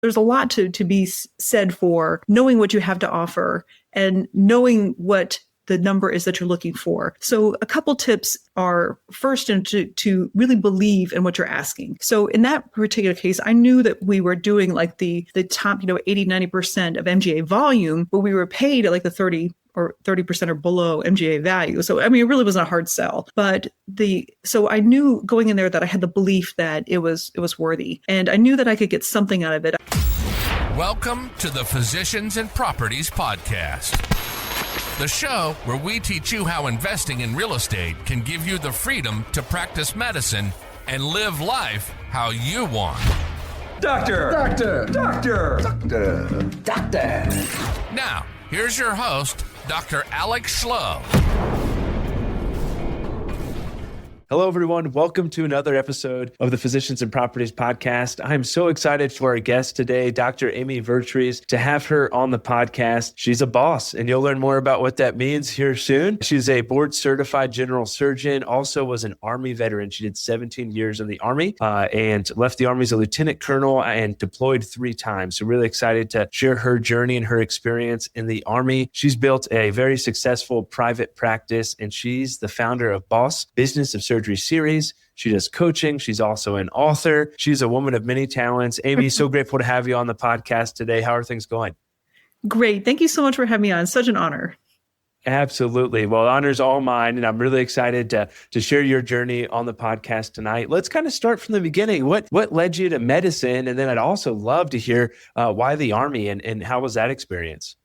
there's a lot to be said for knowing what you have to offer and knowing what the number is that you're looking for. So a couple tips are first to really believe in what you're asking. So in that particular case, I knew that we were doing like the top, 80, 90% of MGA volume, but we were paid at like the 30% or below MGA value. So, I mean, it really wasn't a hard sell, so I knew going in there that I had the belief that it was worthy, and I knew that I could get something out of it. Welcome to the Physicians and Properties Podcast, the show where we teach you how investing in real estate can give you the freedom to practice medicine and live life how you want. Doctor! Now, here's your host, Dr. Alex 𝗪𝗡. Hello, everyone. Welcome to another episode of the Physicians and Properties Podcast. I'm so excited for our guest today, Dr. Amy Vertrees, to have her on the podcast. She's a boss, and you'll learn more about what that means here soon. She's a board-certified general surgeon, also was an Army veteran. She did 17 years in the Army and left the Army as a lieutenant colonel and deployed 3 times. So really excited to share her journey and her experience in the Army. She's built a very successful private practice, and she's the founder of Boss Business of Surgery series. She does coaching. She's also an author. She's a woman of many talents. Amy, so grateful to have you on the podcast today. How are things going? Great. Thank you so much for having me on. Such an honor. Absolutely. Well, the honor's all mine, and I'm really excited to share your journey on the podcast tonight. Let's kind of start from the beginning. What led you to medicine? And then I'd also love to hear why the Army and how was that experience?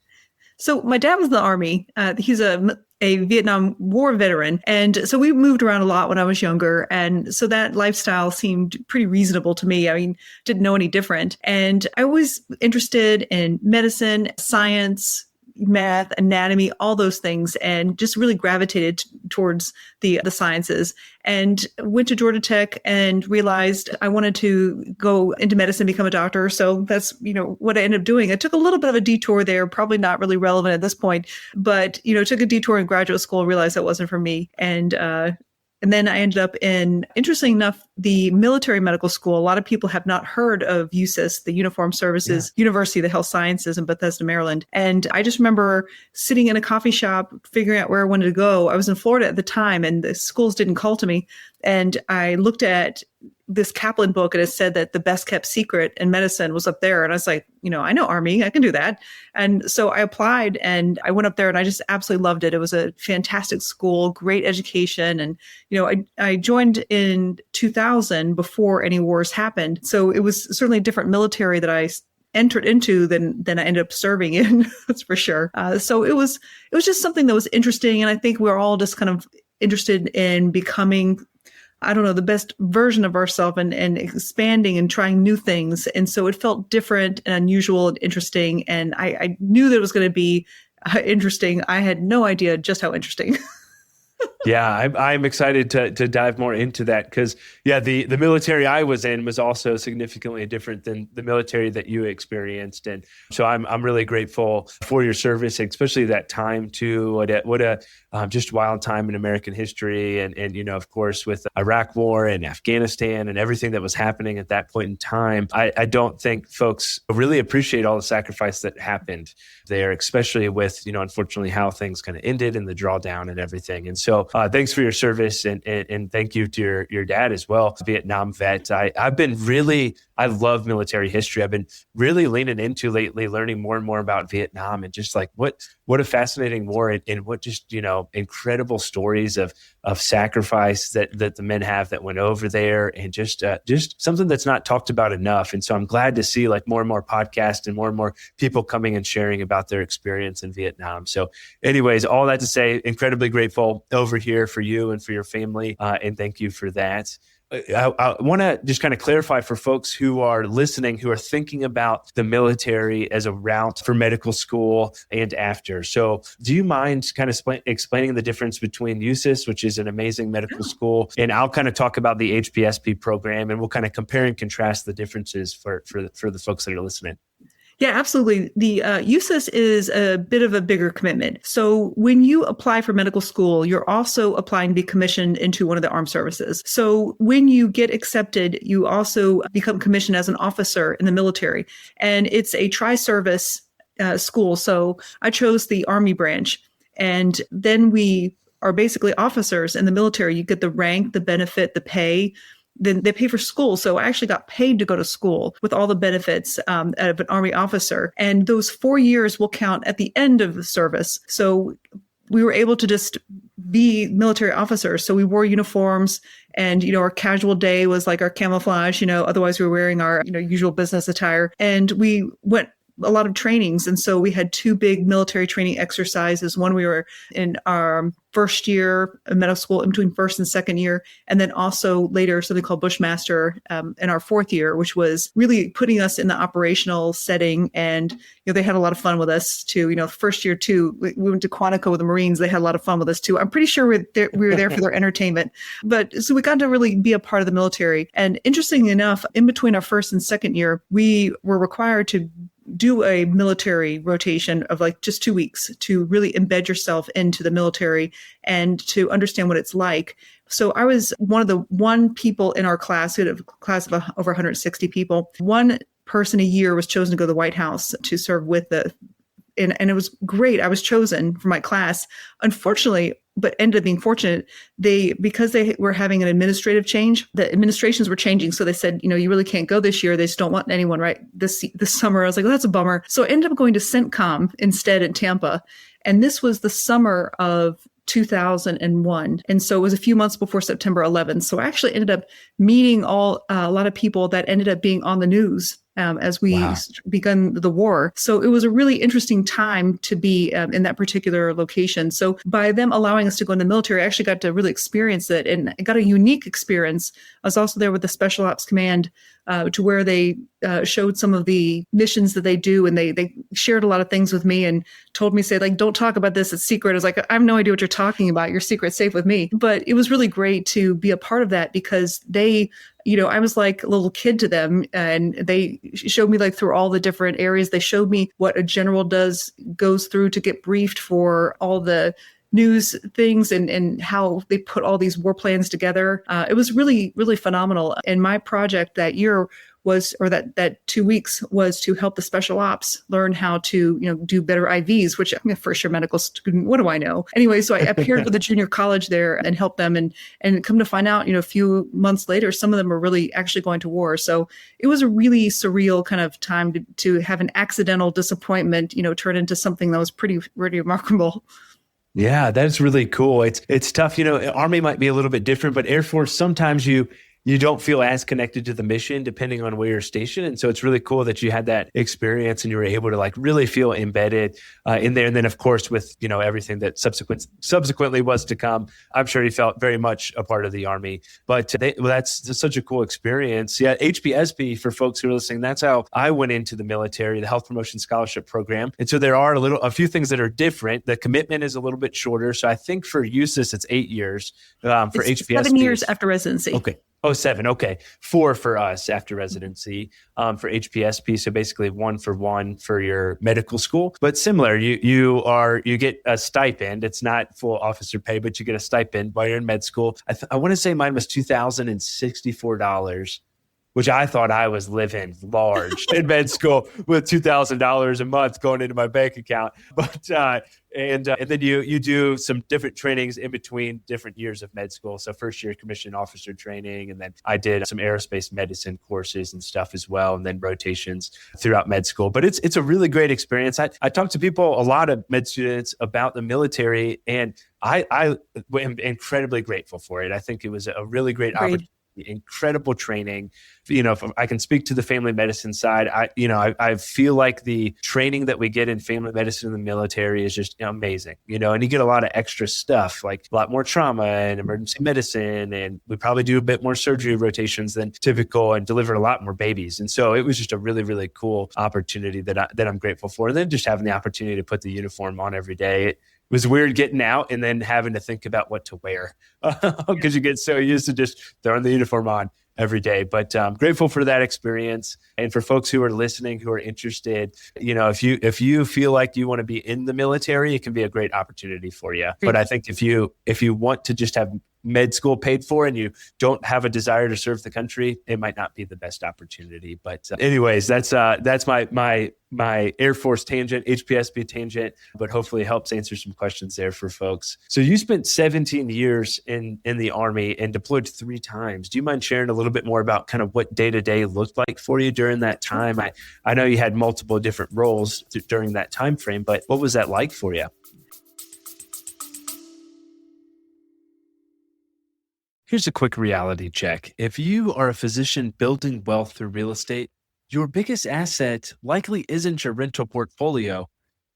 So my dad was in the Army. He's a Vietnam War veteran. And so we moved around a lot when I was younger. And so that lifestyle seemed pretty reasonable to me. I mean, didn't know any different. And I was interested in medicine, science, math, anatomy, all those things, and just really gravitated towards the sciences, and went to Georgia Tech and realized I wanted to go into medicine, become a doctor. So that's, what I ended up doing. I took a little bit of a detour there, probably not really relevant at this point, but, took a detour in graduate school, realized that wasn't for me. And then I ended up in, interesting enough, the military medical school. A lot of people have not heard of USIS, the Uniformed Services University of the Health Sciences in Bethesda, Maryland. And I just remember sitting in a coffee shop, figuring out where I wanted to go. I was in Florida at the time, and the schools didn't call to me. And I looked at this Kaplan book, and it said that the best kept secret in medicine was up there. And I was like, I know Army, I can do that. And so I applied and I went up there, and I just absolutely loved it. It was a fantastic school, great education. And, I joined in 2000 before any wars happened. So it was certainly a different military that I entered into than I ended up serving in, that's for sure. So it was just something that was interesting. And I think we're all just kind of interested in becoming, the best version of ourselves and expanding and trying new things. And so it felt different and unusual and interesting. And I knew that it was going to be interesting. I had no idea just how interesting. Yeah, I'm excited to dive more into that because, the military I was in was also significantly different than the military that you experienced. And so I'm really grateful for your service, especially that time too. What a just wild time in American history. And of course, with the Iraq War and Afghanistan and everything that was happening at that point in time, I don't think folks really appreciate all the sacrifice that happened there, especially with, unfortunately, how things kind of ended and the drawdown and everything. And so thanks for your service and thank you to your dad as well, Vietnam vet. I love military history. I've been really leaning into lately, learning more and more about Vietnam and just like what a fascinating war and what just, incredible stories of sacrifice that the men have that went over there and just something that's not talked about enough. And so I'm glad to see like more and more podcasts and more people coming and sharing about their experience in Vietnam. So anyways, all that to say, incredibly grateful over here for you and for your family. And thank you for that. I want to just kind of clarify for folks who are listening, who are thinking about the military as a route for medical school and after. So do you mind kind of explaining the difference between USIS, which is an amazing medical school, and I'll kind of talk about the HPSP program, and we'll kind of compare and contrast the differences for the folks that are listening. Yeah, absolutely. The USIS is a bit of a bigger commitment. So when you apply for medical school, you're also applying to be commissioned into one of the armed services. So when you get accepted, you also become commissioned as an officer in the military. And it's a tri-service school. So I chose the Army branch. And then we are basically officers in the military. You get the rank, the benefit, the pay. Then they pay for school. So I actually got paid to go to school with all the benefits of an Army officer. And those 4 years will count at the end of the service. So we were able to just be military officers. So we wore uniforms and, our casual day was like our camouflage, otherwise we were wearing our, usual business attire. And we went a lot of trainings. And so we had 2 big military training exercises. One, we were in our first year of medical school, in between first and second year. And then also later something called Bushmaster in our 4th year, which was really putting us in the operational setting. And, they had a lot of fun with us too. First year too, we went to Quantico with the Marines. They had a lot of fun with us too. I'm pretty sure we were there for their entertainment. But so we got to really be a part of the military. And interestingly enough, in between our first and second year, we were required to do a military rotation of like just 2 weeks to really embed yourself into the military and to understand what it's like. So I was one of the people in our class, we had a class of over 160 people. One person a year was chosen to go to the White House to serve with and it was great. I was chosen for my class. Unfortunately, but ended up being fortunate, because they were having an administrative change, the administrations were changing. So they said, you really can't go this year. They just don't want anyone right this summer. I was like, well, that's a bummer. So I ended up going to CENTCOM instead in Tampa. And this was the summer of 2001. And so it was a few months before September 11th. So I actually ended up meeting a lot of people that ended up being on the news as we begun the war. So it was a really interesting time to be in that particular location. So by them allowing us to go in the military, I actually got to really experience it, and I got a unique experience. I was also there with the Special Ops Command to where they showed some of the missions that they do, and they shared a lot of things with me and told me, say, like, don't talk about this, it's secret. I was like, I have no idea what you're talking about. Your secret's safe with me. But it was really great to be a part of that because they, I was like a little kid to them, and they showed me like through all the different areas. They showed me what a general goes through to get briefed for all the news things and how they put all these war plans together. It was really, really phenomenal. And my project that year that 2 weeks was to help the special ops learn how to, do better IVs, which I'm a first year medical student. What do I know? Anyway, so I appeared with the junior college there and helped them and come to find out, a few months later, some of them were really actually going to war. So it was a really surreal kind of time to have an accidental disappointment, turn into something that was pretty remarkable. Yeah, that's really cool. It's tough. Army might be a little bit different, but Air Force, sometimes you don't feel as connected to the mission depending on where you're stationed. And so it's really cool that you had that experience and you were able to like really feel embedded in there. And then of course, with, everything that subsequently was to come, I'm sure you felt very much a part of the Army, but that's such a cool experience. Yeah. HPSP, for folks who are listening, that's how I went into the military, the Health Promotion Scholarship Program. And so there are a few things that are different. The commitment is a little bit shorter. So I think for USIS, it's 8 years. For HPSP, 7 years after residency. Okay. Oh, 7. Okay. 4 for us after residency for HPSP. So basically 1 for 1 for your medical school, but similar, you get a stipend. It's not full officer pay, but you get a stipend while you're in med school. I want to say mine was $2,064, which I thought I was living large in med school with $2,000 a month going into my bank account. But and then you do some different trainings in between different years of med school. So first year commissioned officer training, and then I did some aerospace medicine courses and stuff as well, and then rotations throughout med school. But it's a really great experience. I talk to people, a lot of med students, about the military, and I am incredibly grateful for it. I think it was a really great opportunity. Incredible training. If I can speak to the family medicine side, I feel like the training that we get in family medicine in the military is just amazing, and you get a lot of extra stuff, like a lot more trauma and emergency medicine. And we probably do a bit more surgery rotations than typical and deliver a lot more babies. And so it was just a really, really cool opportunity that I'm grateful for. And then just having the opportunity to put the uniform on every day. It was weird getting out and then having to think about what to wear because you get so used to just throwing the uniform on every day. But I'm grateful for that experience. And for folks who are listening, who are interested, if you feel like you want to be in the military, it can be a great opportunity for you. But I think if you want to just have med school paid for and you don't have a desire to serve the country, it might not be the best opportunity. But anyways, that's my Air Force tangent, HPSB tangent, but hopefully it helps answer some questions there for folks. So you spent 17 years in the Army and deployed 3 times. Do you mind sharing a little bit more about kind of what day-to-day looked like for you during that time? I know you had multiple different roles during that time frame, but what was that like for you? Here's a quick reality check. If you are a physician building wealth through real estate, your biggest asset likely isn't your rental portfolio,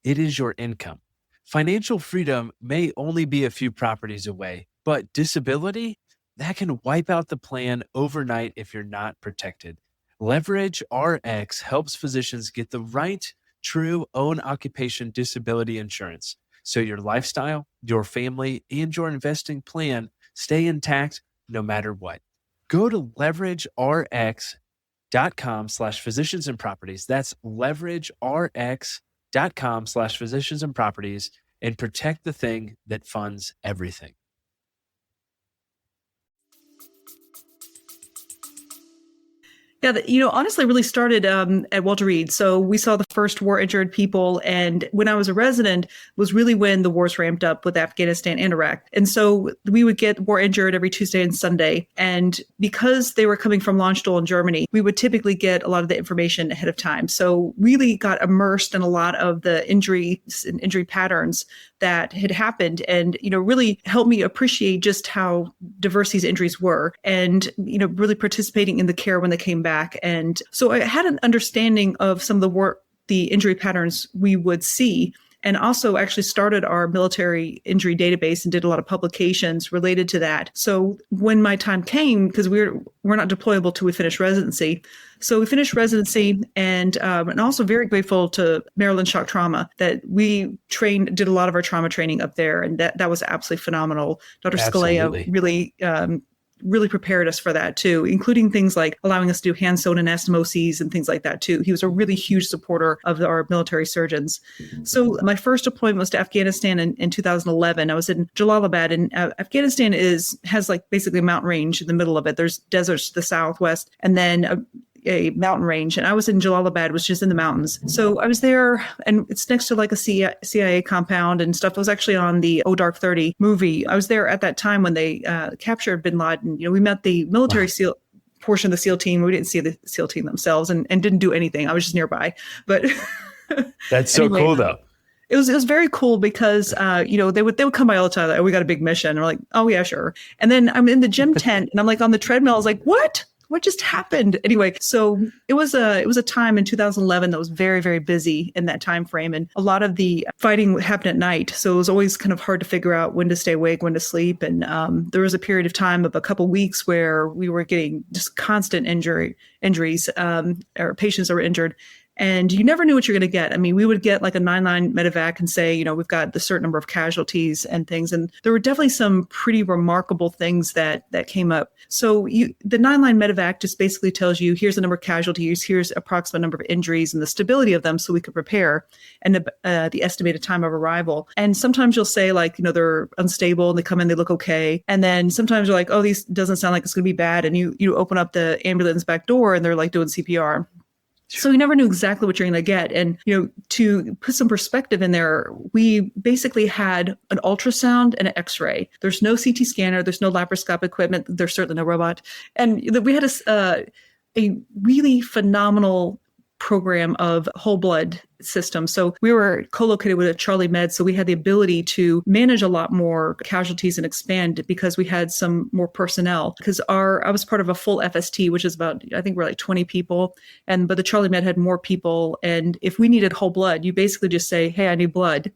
it is your income. Financial freedom may only be a few properties away, but disability, that can wipe out the plan overnight if you're not protected. Leverage RX helps physicians get the right, true own occupation disability insurance, so your lifestyle, your family, and your investing plan stay intact no matter what. Go to leveragerx.com/physicians and properties. That's leveragerx.com/physicians and properties, and protect the thing that funds everything. Yeah, honestly, really started at Walter Reed. So we saw the first war-injured people, and when I was a resident was really when the wars ramped up with Afghanistan and Iraq. And so we would get war-injured every Tuesday and Sunday. And because they were coming from Landstuhl in Germany, we would typically get a lot of the information ahead of time. So really got immersed in a lot of the injuries and injury patterns that had happened, and really helped me appreciate just how diverse these injuries were, and really participating in the care when they came back. And so I had an understanding of some of the injury patterns we would see, and also actually started our military injury database and did a lot of publications related to that. So when my time came, because we're not deployable till we finish residency. So we finished residency, and also very grateful to Maryland Shock Trauma that we did a lot of our trauma training up there, and that was absolutely phenomenal. Dr. 𝗍𝗍𝗍 really prepared us for that too, including things like allowing us to do hand-sewn anastomoses and things like that too. He was a really huge supporter of our military surgeons. So my first deployment was to Afghanistan in 2011. I was in Jallalabad, and Afghanistan has like basically a mountain range in the middle of it. There's deserts to the southwest, and then a mountain range, and I was in Jallalabad, which is in the mountains. So I was there, and it's next to like a CIA compound and stuff. I was actually on the Dark 30 movie. I was there at that time when they captured bin Laden. We met the military SEAL portion of the SEAL team. We didn't see the SEAL team themselves, and didn't do anything. I was just nearby. But that's so cool, though. It was very cool because they would come by all the time. Like, oh, we got a big mission. And we're like, oh yeah, sure. And then I'm in the gym tent, and I'm like on the treadmill. I was like, what just happened? Anyway, so it was a time in 2011 that was very, very busy in that time frame, and a lot of the fighting happened at night. So it was always kind of hard to figure out when to stay awake, when to sleep. And there was a period of time of a couple of weeks where we were getting just constant injuries, or patients that were injured. And you never knew what you're going to get. I mean, we would get like a 9-line medevac and say, we've got a certain number of casualties and things. And there were definitely some pretty remarkable things that came up. So the 9-line medevac just basically tells you, here's the number of casualties, here's approximate number of injuries and the stability of them so we could prepare, and the estimated time of arrival. And sometimes you'll say like, they're unstable and they come in, they look okay. And then sometimes you're like, oh, these doesn't sound like it's going to be bad. And you open up the ambulance back door and they're like doing CPR. So you never knew exactly what you're going to get. And, to put some perspective in there, we basically had an ultrasound and an x-ray. There's no CT scanner. There's no laparoscopic equipment. There's certainly no robot. And we had a really phenomenal program of whole blood system. So we were co-located with a Charlie Med. So we had the ability to manage a lot more casualties and expand because we had some more personnel. Because I was part of a full FST, which is about, I think we're like 20 people. But the Charlie Med had more people. And if we needed whole blood, you basically just say, hey, I need blood.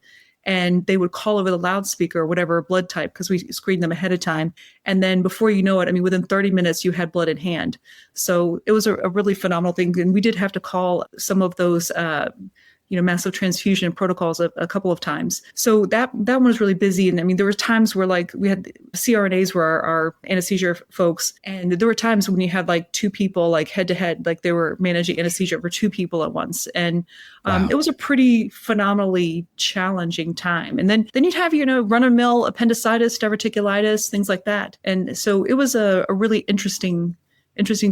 And they would call over the loudspeaker, whatever blood type, because we screened them ahead of time. And then before you know it, within 30 minutes, you had blood in hand. So it was a really phenomenal thing. And we did have to call some of those, massive transfusion protocols a couple of times. So that one was really busy. And I mean, there were times where like we had CRNAs were our anesthesia folks. And there were times when you had like two people like head to head, like they were managing anesthesia for two people at once. And it was a pretty phenomenally challenging time. And then you'd have, run-of-the-mill appendicitis, diverticulitis, things like that. And so it was a really interesting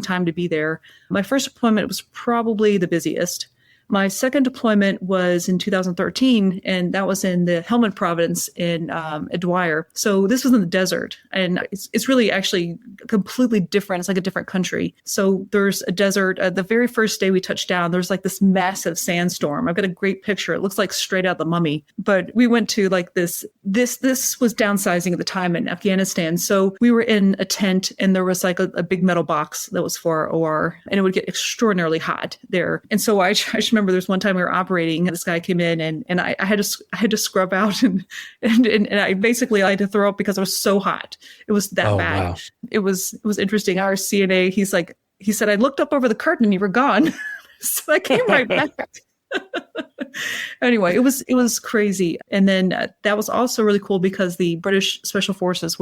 time to be there. My first deployment was probably the busiest. My second deployment was in 2013, and that was in the Helmand province in 𝗣𝗏𝗍𝗂. So this was in the desert, and it's really actually completely different. It's like a different country. So there's a desert. The very first day we touched down, there's like this massive sandstorm. I've got a great picture. It looks like straight out the Mummy. But we went to like this was downsizing at the time in Afghanistan. So we were in a tent, and there was like a big metal box that was for our OR, and it would get extraordinarily hot there. And so I just remember there's one time we were operating, and this guy came in, and I had to scrub out, and I basically had to throw up because it was so hot. It was that bad. Wow. It was interesting. Our CNA, he said, I looked up over the curtain and you were gone. So I came right back. Anyway, it was crazy. And then that was also really cool because the British Special Forces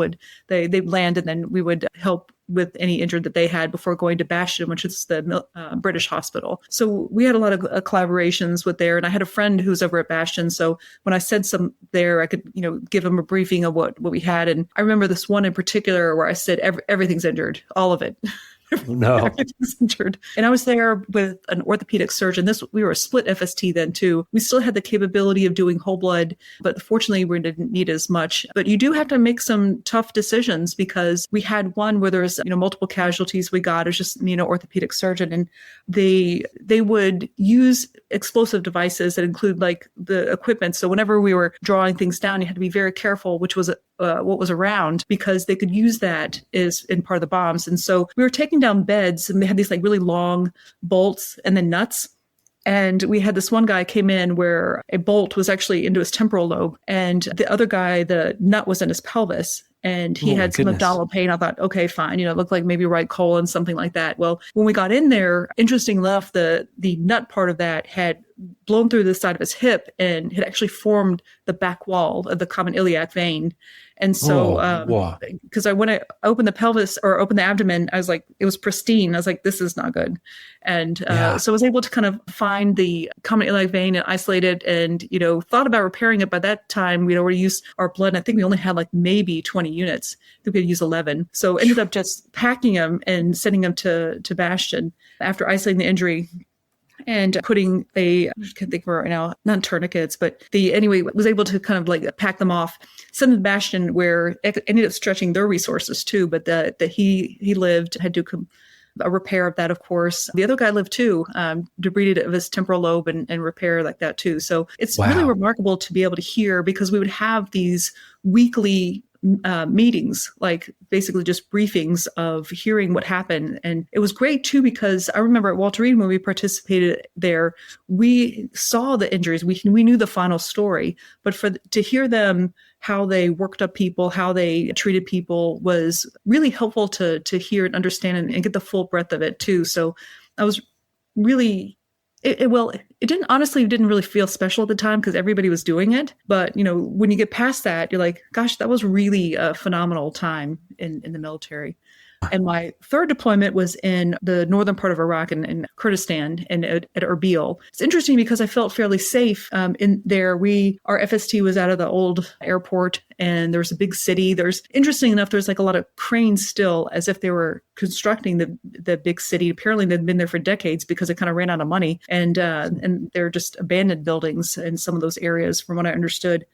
they land, and then we would help with any injured that they had before going to Bastion, which is the British hospital. So we had a lot of collaborations with there. And I had a friend who's over at Bastion. So when I said some there, I could, give him a briefing of what we had. And I remember this one in particular where I said, everything's injured, all of it. No. Everything's injured. And I was there with an orthopedic surgeon. We were a split FST then too. We still had the capability of doing whole blood, but fortunately we didn't need as much. But you do have to make some tough decisions because we had one where there was, multiple casualties we got. It was just, orthopedic surgeon. And they would use explosive devices that include like the equipment. So whenever we were drawing things down, you had to be very careful, which was what was around, because they could use that as in part of the bombs. And so we were taking down beds, and they had these like really long bolts and then nuts. And we had this one guy came in where a bolt was actually into his temporal lobe, and the other guy, the nut was in his pelvis. And he had some abdominal pain. I thought, okay, fine. It looked like maybe right colon, something like that. Well, when we got in there, interesting enough, the nut part of that had blown through the side of his hip and had actually formed the back wall of the common iliac vein. And so, because when I opened the pelvis or opened the abdomen, I was like, it was pristine. I was like, this is not good. And so I was able to kind of find the common iliac vein and isolate it, and, thought about repairing it. By that time, we'd already used our blood. And I think we only had like maybe 20 units. I think we had used 11. So ended up just packing them and sending them to Bastion after isolating the injury. And putting I can't think of it right now, not tourniquets, but was able to kind of like pack them off, send them to Bastion, where it ended up stretching their resources too. But that he lived, had to a repair of that, of course. The other guy lived too, debrided of his temporal lobe and repair like that too. So it's really remarkable to be able to hear, because we would have these weekly meetings, like basically just briefings of hearing what happened. And it was great too, because I remember at Walter Reed, when we participated there, we saw the injuries. We knew the final story, but to hear them, how they worked up people, how they treated people, was really helpful to hear and understand and get the full breadth of it too. So I was really, it didn't really feel special at the time because everybody was doing it. But, when you get past that, you're like, gosh, that was really a phenomenal time in the military. And my third deployment was in the northern part of Iraq in Kurdistan and at Erbil. It's interesting because I felt fairly safe in there. Our FST was out of the old airport, and there was a big city. Interesting enough, there's like a lot of cranes still, as if they were constructing the big city. Apparently they'd been there for decades because it kind of ran out of money, and they're just abandoned buildings in some of those areas, from what I understood.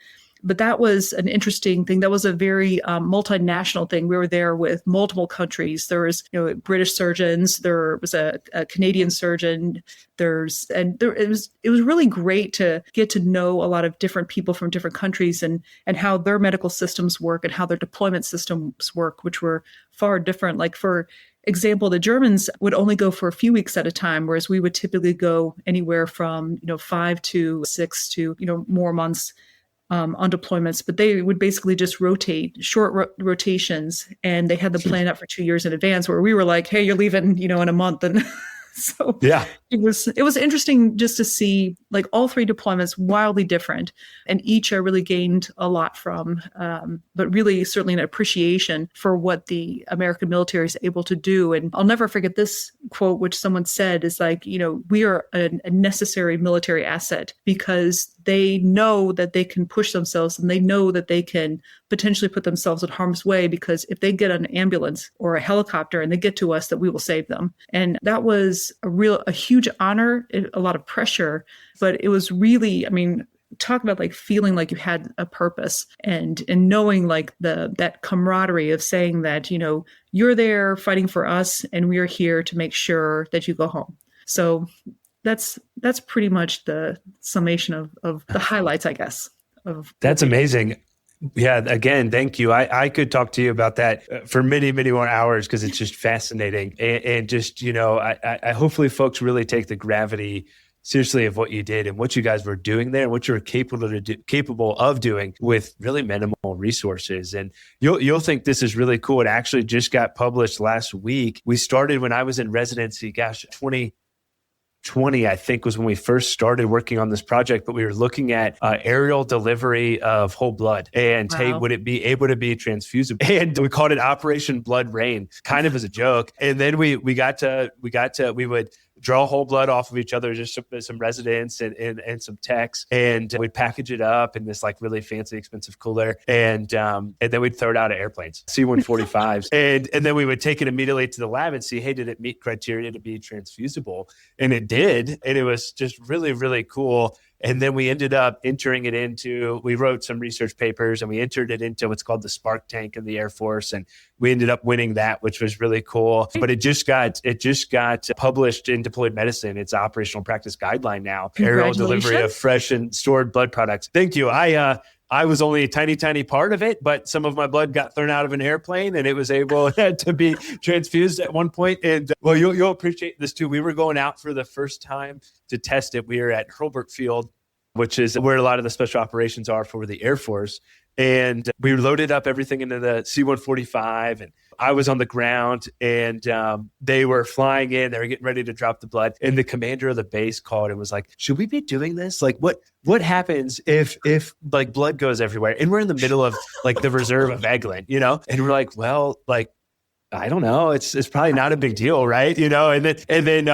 But that was an interesting thing. That was a very multinational thing. We were there with multiple countries. There was, British surgeons. There was a Canadian surgeon. It was really great to get to know a lot of different people from different countries and how their medical systems work and how their deployment systems work, which were far different. Like, for example, the Germans would only go for a few weeks at a time, whereas we would typically go anywhere from 5 to 6 to more months on deployments. But they would basically just rotate, short rotations, and they had the plan out for 2 years in advance, where we were like, hey, you're leaving in a month. And so It was interesting just to see like all three deployments wildly different, and each I really gained a lot from, but really certainly an appreciation for what the American military is able to do. And I'll never forget this quote, which someone said is like, we are a necessary military asset because they know that they can push themselves and they know that they can potentially put themselves in harm's way, because if they get an ambulance or a helicopter and they get to us, that we will save them. And that was a huge honor, a lot of pressure, but it was really, talk about like feeling like you had a purpose and knowing like that camaraderie of saying that, you're there fighting for us and we are here to make sure that you go home. So that's pretty much the summation of the highlights, I guess. That's amazing. Yeah. Again, thank you. I could talk to you about that for many, many more hours because it's just fascinating. And just, I hopefully folks really take the gravity seriously of what you did and what you guys were doing there and what you're capable of doing with really minimal resources. And you'll think this is really cool. It actually just got published last week. We started when I was in residency, 2020, I think, was when we first started working on this project, but we were looking at aerial delivery of whole blood and Wow. hey, would it be able to be transfusible? And we called it Operation Blood Rain, kind of as a joke. And then we would draw whole blood off of each other, just some residents and some techs, and we'd package it up in this like really fancy, expensive cooler, and then we'd throw it out of airplanes, C-145s, and then we would take it immediately to the lab and see, hey, did it meet criteria to be transfusible? And it did, and it was just really, really cool. And then we ended up we wrote some research papers and we entered it into what's called the Spark Tank in the Air Force. And we ended up winning that, which was really cool. But it just got published in Deployed Medicine. It's operational practice guideline now. Aerial delivery of fresh and stored blood products. Thank you. I was only a tiny, tiny part of it, but some of my blood got thrown out of an airplane and it was able to be transfused at one point. And well, you'll appreciate this too. We were going out for the first time to test it. We were at Hurlburt Field, which is where a lot of the special operations are for the Air Force. And we loaded up everything into the C-145, and I was on the ground, and they were flying in. They were getting ready to drop the blood, and the commander of the base called and was like, "Should we be doing this? Like, what happens if like blood goes everywhere?" And we're in the middle of like the reserve of Eglin, and we're like, "Well, like, I don't know. It's probably not a big deal, right?" And then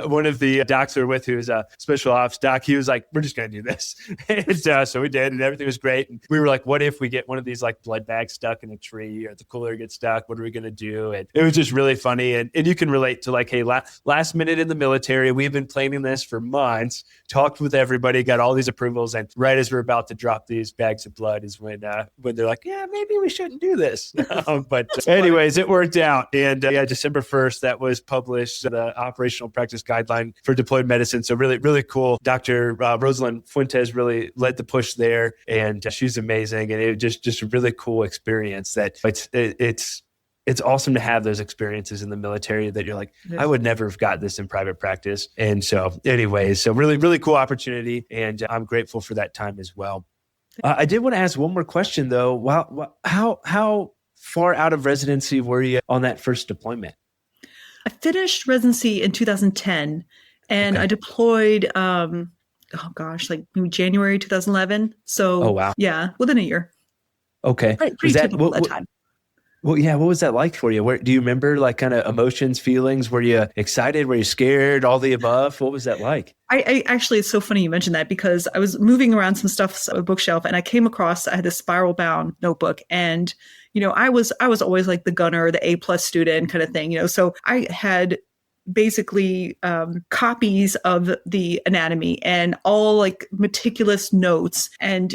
one of the docs we were with, who was a special ops doc, he was like, "We're just going to do this." And so we did, and everything was great. And we were like, "What if we get one of these like blood bags stuck in a tree, or the cooler gets stuck? What are we going to do?" And it was just really funny. And you can relate to like, hey, last minute in the military, we've been planning this for months, talked with everybody, got all these approvals, and right as we're about to drop these bags of blood is when they're like, "Yeah, maybe we shouldn't do this." But anyways, it worked out. And December 1st, that was published, the operational practice guideline for deployed medicine. So really, really cool. Dr. Rosalind Fuentes really led the push there, and she's amazing. And it was just a really cool experience. That it's awesome to have those experiences in the military that you're like, I would never have got this in private practice. And so anyways, so really, really cool opportunity. And I'm grateful for that time as well. I did want to ask one more question though. Wow, how far out of residency were you on that first deployment? I finished residency in 2010, and Okay. I deployed, like maybe January 2011. So, Oh, wow. Yeah, within a year. Okay. Pretty typical at that time. Well, yeah. What was that like for you? Do you remember like kind of emotions, feelings? Were you excited? Were you scared? All the above? What was that like? I actually, it's so funny you mentioned that, because I was moving around some stuff on a bookshelf, and I came across, I had this spiral bound notebook, and I was always like the gunner, the A+ student kind of thing, so I had basically copies of the anatomy and all like meticulous notes, and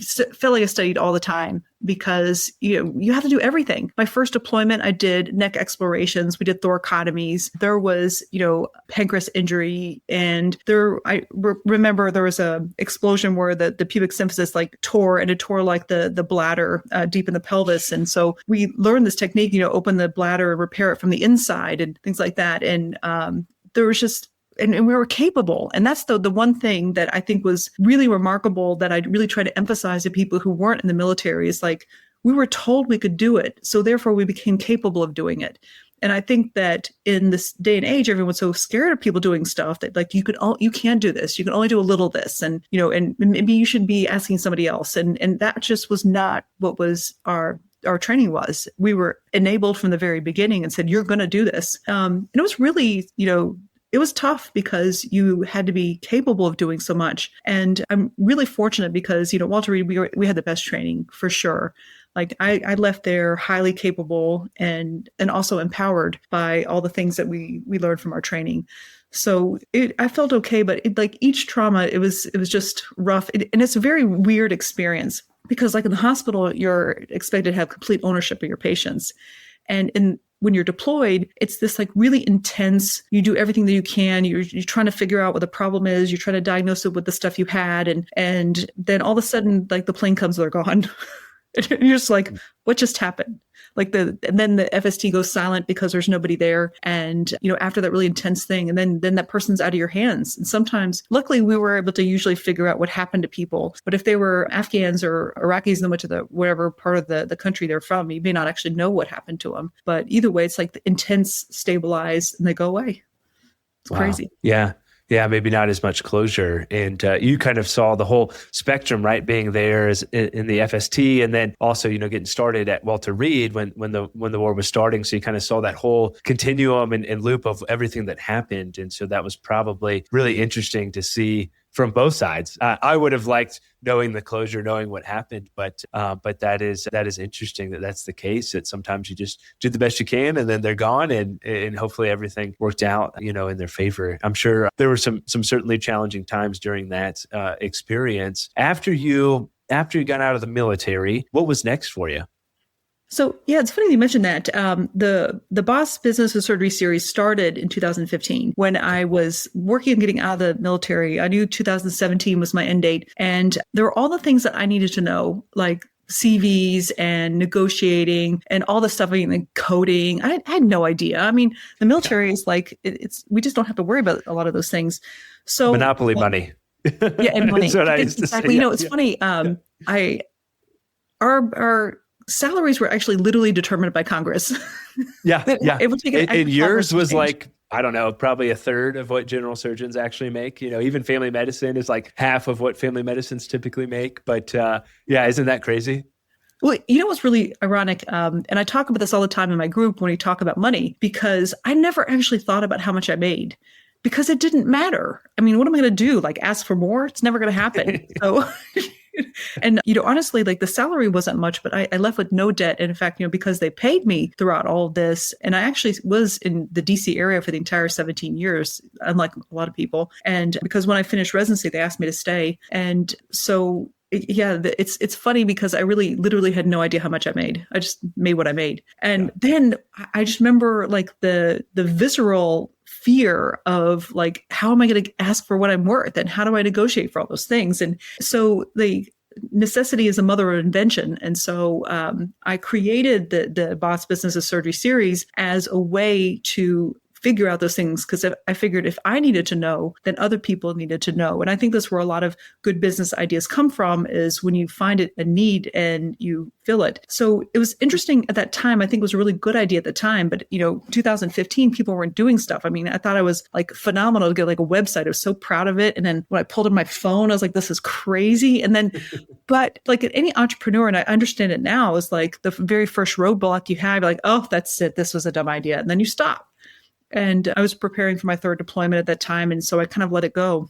felt like I studied all the time, because you have to do everything. My first deployment, I did neck explorations, we did thoracotomies, there was pancreas injury, and I remember there was a explosion where the pubic symphysis like tore, and it tore like the bladder deep in the pelvis, and so we learned this technique, open the bladder and repair it from the inside and things like that. And there was just, and we were capable. And that's the one thing that I think was really remarkable, that I really try to emphasize to people who weren't in the military, is like, we were told we could do it, so therefore we became capable of doing it. And I think that in this day and age, everyone's so scared of people doing stuff that like, you can't do this. You can only do a little this. And, and maybe you should be asking somebody else. And that just was not what was our training was. We were enabled from the very beginning and said, you're going to do this. And it was really, it was tough because you had to be capable of doing so much. And I'm really fortunate because, Walter Reed, we had the best training for sure. Like I left there highly capable and also empowered by all the things that we learned from our training. So I felt okay, but like each trauma, it was just rough. And it's a very weird experience because like in the hospital, you're expected to have complete ownership of your patients. And when you're deployed, it's this like really intense, you do everything that you can. You're trying to figure out what the problem is. You're trying to diagnose it with the stuff you had. And then all of a sudden, like the plane comes, they're gone. And you're just like, what just happened? And then the FST goes silent because there's nobody there. And, after that really intense thing, and then that person's out of your hands. And sometimes, luckily, we were able to usually figure out what happened to people. But if they were Afghans or Iraqis and went to whatever part of the country they're from, you may not actually know what happened to them. But either way, it's like the intense stabilize and they go away. It's crazy. Yeah. Yeah, maybe not as much closure. And you kind of saw the whole spectrum, right? Being there as in the FST, and then also, getting started at Walter Reed when the war was starting. So you kind of saw that whole continuum and loop of everything that happened. And so that was probably really interesting to see from both sides. I would have liked knowing the closure, knowing what happened, but that is interesting that that's the case. That sometimes you just do the best you can, and then they're gone, and hopefully everything worked out, in their favor. I'm sure there were some certainly challenging times during that experience. After you got out of the military, what was next for you? So, yeah, it's funny you mentioned that. The 𝗵𝗇 Business of Surgery series started in 2015 when I was working on getting out of the military. I knew 2017 was my end date. And there were all the things that I needed to know, like CVs and negotiating and all the stuff, coding. I had no idea. I mean, the military is like, we just don't have to worry about a lot of those things. So Monopoly money. Yeah, and money. That's what I used to exactly. say. It's funny. Our salaries were actually literally determined by Congress. Yeah. It would take and yours was like, I don't know, probably a third of what general surgeons actually make. Even family medicine is like half of what family medicines typically make. But isn't that crazy? Well, what's really ironic, and I talk about this all the time in my group when we talk about money, because I never actually thought about how much I made. Because it didn't matter. I mean, what am I going to do? Like ask for more? It's never going to happen. So, and, honestly, like the salary wasn't much, but I left with no debt. And in fact, because they paid me throughout all of this, and I actually was in the DC area for the entire 17 years, unlike a lot of people. And because when I finished residency, they asked me to stay. And so it's funny because I really literally had no idea how much I made. I just made what I made. And then I just remember like the visceral fear of like, how am I going to ask for what I'm worth? And how do I negotiate for all those things? And so the necessity is a mother of invention. And so I created the 𝗵𝗇 Business of Surgery series as a way to figure out those things, because I figured if I needed to know, then other people needed to know. And I think that's where a lot of good business ideas come from, is when you find a need and you fill it. So it was interesting at that time. I think it was a really good idea at the time, but 2015, people weren't doing stuff. I mean, I thought I was like phenomenal to get like a website. I was so proud of it. And then when I pulled in my phone, I was like, this is crazy. And then, but like any entrepreneur, and I understand it now, is like the very first roadblock you have, you're like, oh, that's it. This was a dumb idea. And then you stop. And I was preparing for my third deployment at that time. And so I kind of let it go.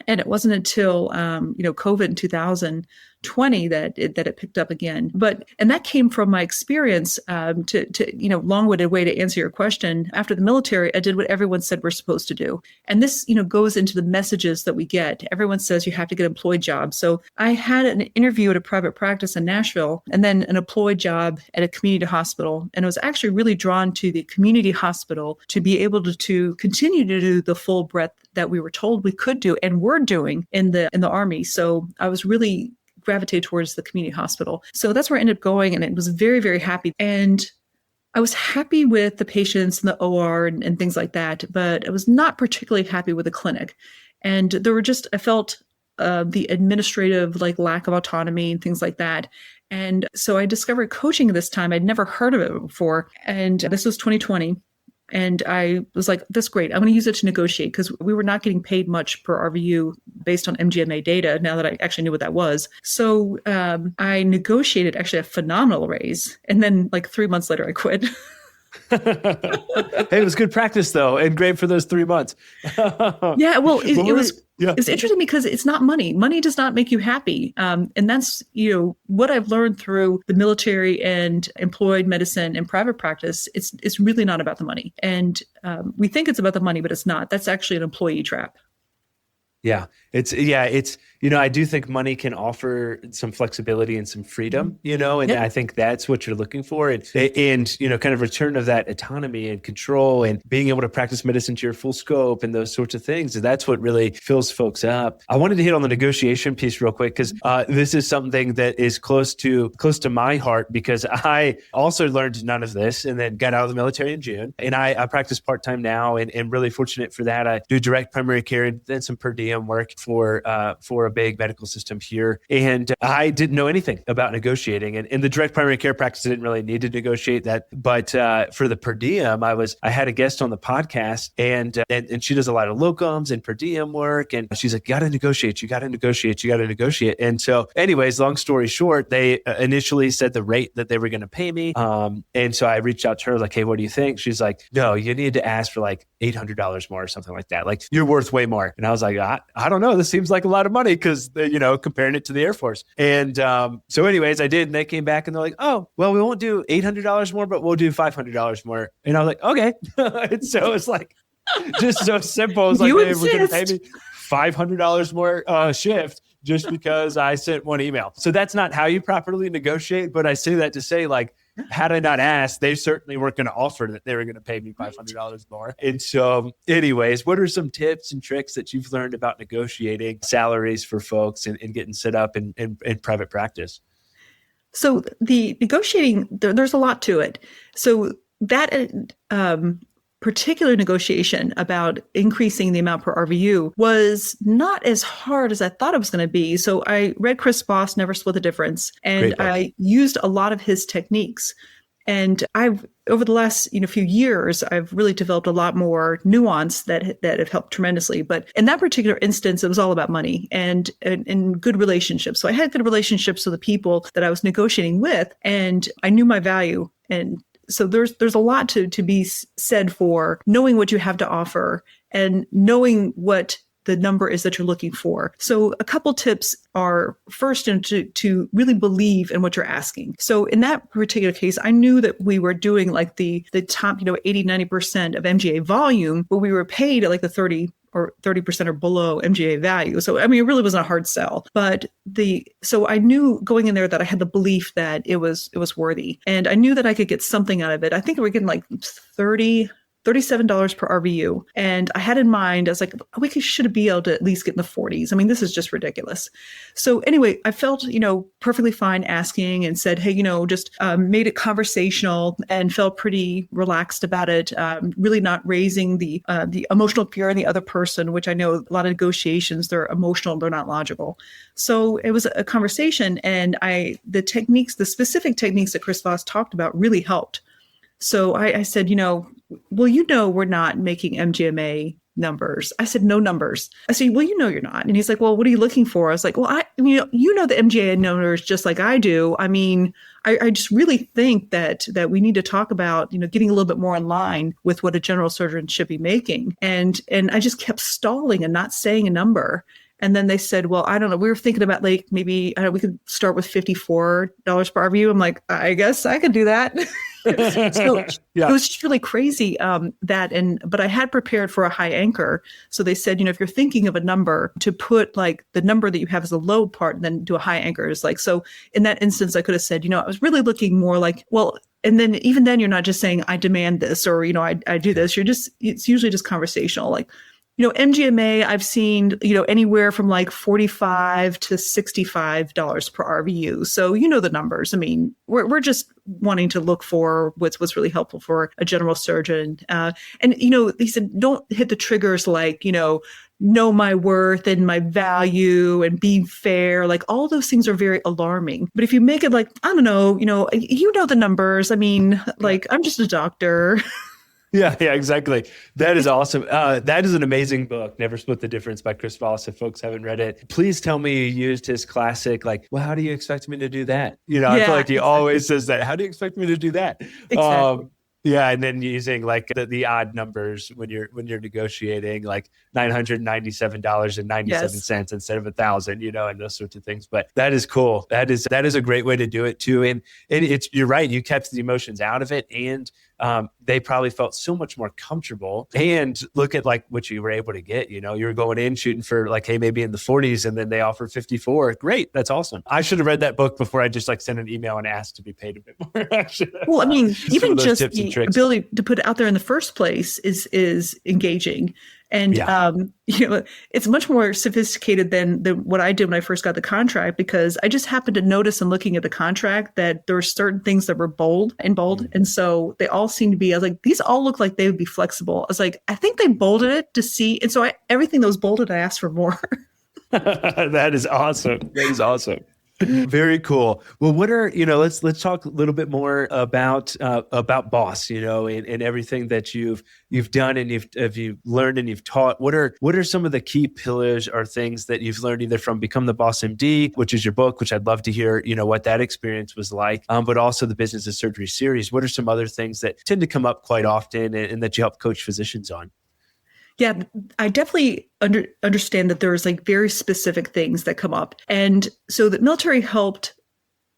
And it wasn't until, COVID in 2020 that it picked up again. And that came from my experience, long-winded way to answer your question. After the military, I did what everyone said we're supposed to do. And this, goes into the messages that we get. Everyone says you have to get an employed job. So I had an interview at a private practice in Nashville, and then an employed job at a community hospital. And I was actually really drawn to the community hospital to be able to continue to do the full breadth that we were told we could do and were doing in the Army. So I was really gravitated towards the community hospital. So that's where I ended up going, and it was very, very happy. And I was happy with the patients and the OR and things like that, but I was not particularly happy with the clinic. And there were I felt the administrative lack of autonomy and things like that. And so I discovered coaching this time. I'd never heard of it before. And this was 2020. And I was like, that's great. I'm going to use it to negotiate because we were not getting paid much per RVU based on MGMA data now that I actually knew what that was. So I negotiated actually a phenomenal raise. And then like 3 months later, I quit. Hey, it was good practice though, and great for those 3 months. Yeah, well, it's interesting because it's not money. Money does not make you happy. And that's, what I've learned through the military and employed medicine and private practice. It's really not about the money. And we think it's about the money, but it's not. That's actually an employee trap. Yeah, I do think money can offer some flexibility and some freedom, and I think that's what you're looking for. And kind of return of that autonomy and control and being able to practice medicine to your full scope and those sorts of things. And that's what really fills folks up. I wanted to hit on the negotiation piece real quick because this is something that is close to my heart because I also learned none of this and then got out of the military in June. And I practice part-time now and really fortunate for that. I do direct primary care and then some per diem work for a big medical system here. And I didn't know anything about negotiating. And in the direct primary care practice, I didn't really need to negotiate that. But for the per diem, I had a guest on the podcast and she does a lot of locums and per diem work. And she's like, you got to negotiate. And so anyways, long story short, they initially said the rate that they were going to pay me. And so I reached out to her like, hey, what do you think? She's like, no, you need to ask for like $800 more or something like that. Like you're worth way more. And I was like, I don't know. This seems like a lot of money because, comparing it to the Air Force. And so anyways, I did. And they came back and they're like, oh, well, we won't do $800 more, but we'll do $500 more. And I was like, okay. And so it's like, just so simple. It's like, hey, we're going to pay me $500 more shift just because I sent one email. So that's not how you properly negotiate. But I say that to say like, had I not asked, they certainly weren't going to offer that they were going to pay me $500 more. And so anyways, what are some tips and tricks that you've learned about negotiating salaries for folks and getting set up in private practice? So the negotiating, there's a lot to it. So that particular negotiation about increasing the amount per RVU was not as hard as I thought it was going to be. So I read Chris Voss, Never Split the Difference, and I used a lot of his techniques. And over the last few years, I've really developed a lot more nuance that have helped tremendously. But in that particular instance, it was all about money and good relationships. So I had good relationships with the people that I was negotiating with, and I knew my value. And so there's a lot to be said for knowing what you have to offer and knowing what the number is that you're looking for. So a couple tips are first to really believe in what you're asking. So in that particular case, I knew that we were doing like the top 80-90% of MGA volume, but we were paid at like the 30% or below MGA value. So, I mean, it really wasn't a hard sell, so I knew going in there that I had the belief that it was worthy, and I knew that I could get something out of it. I think we were getting like $37 per RVU. And I had in mind, I was like, we should be able to at least get in the 40s. I mean, this is just ridiculous. So anyway, I felt, perfectly fine asking and said, hey, just made it conversational and felt pretty relaxed about it. Really not raising the emotional fear in the other person, which I know a lot of negotiations, they're emotional, they're not logical. So it was a conversation, and the specific techniques that Chris Voss talked about really helped. So I said, we're not making MGMA numbers. I said, no numbers. I said, well, you're not. And he's like, well, what are you looking for? I was like, well, the MGA numbers just like I do. I mean, I just really think that we need to talk about, getting a little bit more in line with what a general surgeon should be making. And I just kept stalling and not saying a number. And then they said, well, I don't know. We were thinking about like maybe we could start with $54 per RVU. I'm like, I guess I could do that. So yeah. It was just really crazy but I had prepared for a high anchor. So they said, if you're thinking of a number, to put like the number that you have as a low part and then do a high anchor is like, so in that instance, I could have said, I was really looking more like, well, and then even then you're not just saying I demand this or, I do this. It's usually just conversational. Like, MGMA, I've seen, anywhere from like $45 to $65 per RVU. So, the numbers. I mean, we're just wanting to look for what's really helpful for a general surgeon. And he said, don't hit the triggers like, know my worth and my value and being fair, like all those things are very alarming. But if you make it like, I don't know, you know the numbers. I mean, like, I'm just a doctor. Yeah, exactly. That is awesome. That is an amazing book, Never Split the Difference by Chris Voss, if folks haven't read it. Please tell me you used his classic, like, well, how do you expect me to do that? I feel like he always says that. How do you expect me to do that? Exactly. Yeah, and then using like the odd numbers when you're negotiating, like $997.97 instead of 1,000, and those sorts of things. But that is cool. That is a great way to do it too. And you're right. You kept the emotions out of it, and they probably felt so much more comfortable. And look at like what you were able to get. You were going in shooting for like, hey, maybe in the 40s, and then they offer 54. Great, that's awesome. I should have read that book before I just like sent an email and asked to be paid a bit more. Well, I mean, even just the ability to put it out there in the first place is engaging. And, it's much more sophisticated than what I did when I first got the contract, because I just happened to notice in looking at the contract that there were certain things that were bold. And so they all seemed to be, I was like, these all look like they would be flexible. I was like, I think they bolded it to see. And so everything that was bolded, I asked for more. That is awesome. That is awesome. Very cool. Well, what are, let's talk a little bit more about Boss, and everything that you've done and you've learned and you've taught. What are some of the key pillars or things that you've learned either from Become the Boss MD, which is your book, which I'd love to hear, what that experience was like, but also the Business of Surgery series. What are some other things that tend to come up quite often and that you help coach physicians on? Yeah, I definitely understand that there's like very specific things that come up. And so the military helped